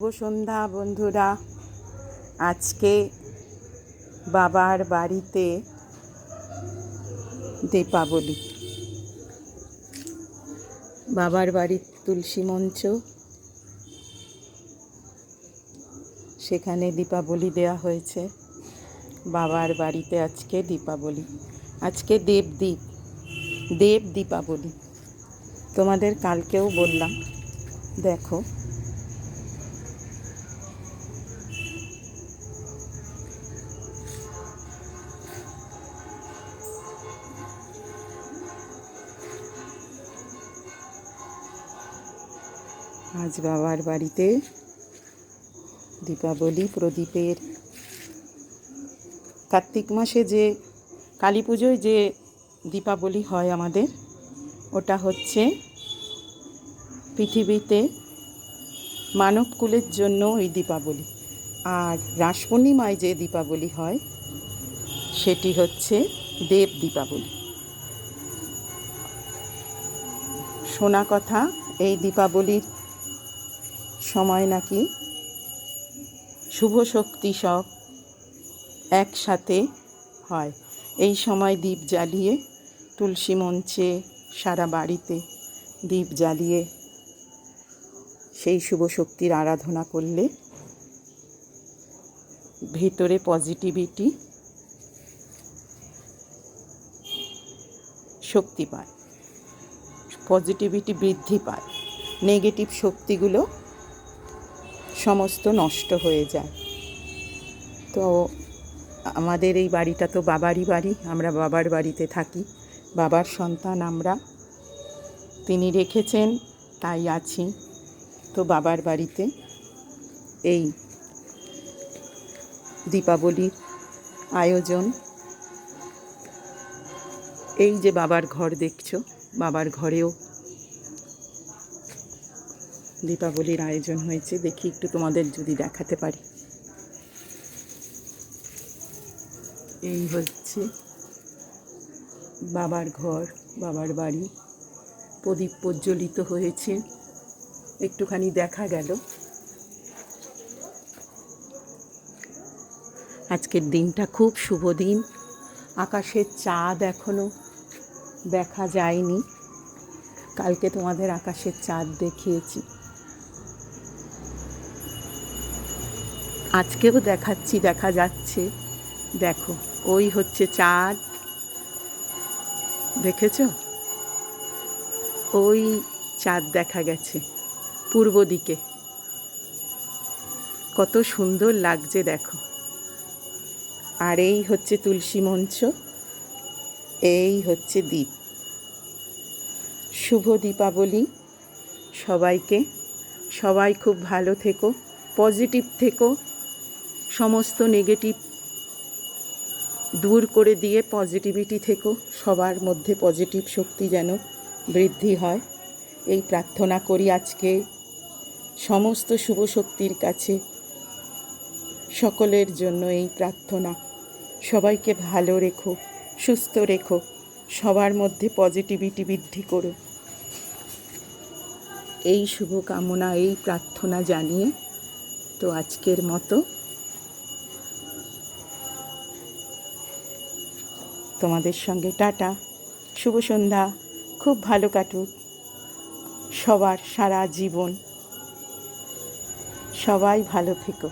শুভ সন্ধ্যা বন্ধুরা। আজকে বাবার বাড়িতে দীপাবলি। বাবার বাড়ির তুলসী মঞ্চ, সেখানে দীপাবলি দেওয়া হয়েছে। বাবার বাড়িতে আজকে দীপাবলি, আজকে দেব দীপাবলি। তোমাদের কালকেও বললাম, দেখো আজ বাবার বাড়িতে দীপাবলি। প্রদীপের কার্তিক মাসে যে কালী পুজোয় যে দীপাবলি হয় আমাদের, ওটা হচ্ছে পৃথিবীতে মানবকুলের জন্য ওই দীপাবলি। আর রাস পূর্ণিমায় যে দীপাবলি হয় সেটি হচ্ছে দেব দীপাবলি। শোনা কথা, এই দীপাবলির সময় নাকি শুভ শক্তি সব একসাথে হয়। এই সময় দীপ জ্বালিয়ে তুলসী মঞ্চে, সারা বাড়িতে দীপ জ্বালিয়ে সেই শুভ শক্তির আরাধনা করলে ভিতরে পজিটিভিটি শক্তি পায়, পজিটিভিটি বৃদ্ধি পায়, নেগেটিভ শক্তিগুলো সমস্ত নষ্ট হয়ে যায়। তো আমাদের এই বাড়িটা তো বাবারই বাড়ি, আমরা বাবার বাড়িতে থাকি, বাবার সন্তান আমরা, তিনি রেখেছেন তাই আছি। তো বাবার বাড়িতে এই দীপাবলির আয়োজন। এই যে বাবার ঘর দেখছো, বাবার ঘরেও দীপাবলির আয়োজন হয়েছে। দেখি একটু তোমাদের যদি দেখাতে পারি। এই হচ্ছে বাবার ঘর, বাবার বাড়ি। প্রদীপ প্রজ্বলিত হয়েছে, একটুখানি দেখা গেল। আজকের দিনটা খুব শুভ দিন। আকাশের চাঁদ এখনো দেখা যায়নি, কালকে তোমাদের আকাশের চাঁদ দেখিয়েছি, আজকেও দেখাচ্ছি, দেখা যাচ্ছে। দেখো, ওই হচ্ছে চাঁদ, দেখেছো? ওই চাঁদ দেখা গেছে পূর্ব দিকে, কত সুন্দর লাগছে দেখো। আর এই হচ্ছে তুলসী মঞ্চ, এই হচ্ছে দ্বীপ। শুভ দীপাবলি সবাইকে। সবাই খুব ভালো থেকো, পজিটিভ থেকো, সমস্ত নেগেটিভ দূর করে দিয়ে পজিটিভিটি থেকো। সবার মধ্যে পজিটিভ শক্তি যেন বৃদ্ধি হয়, এই প্রার্থনা করি আজকে সমস্ত শুভ শক্তির কাছে। সকলের জন্য এই প্রার্থনা, সবাইকে ভালো রেখো, সুস্থ রেখো, সবার মধ্যে পজিটিভিটি বৃদ্ধি করো। এই শুভ কামনা, এই প্রার্থনা জানিয়ে তো আজকের মতো তোমাদের সঙ্গে টাটা, শুভ সন্ধ্যা। খুব ভালো কাটুক সবার সারা জীবন, সবাই ভালো থেকো।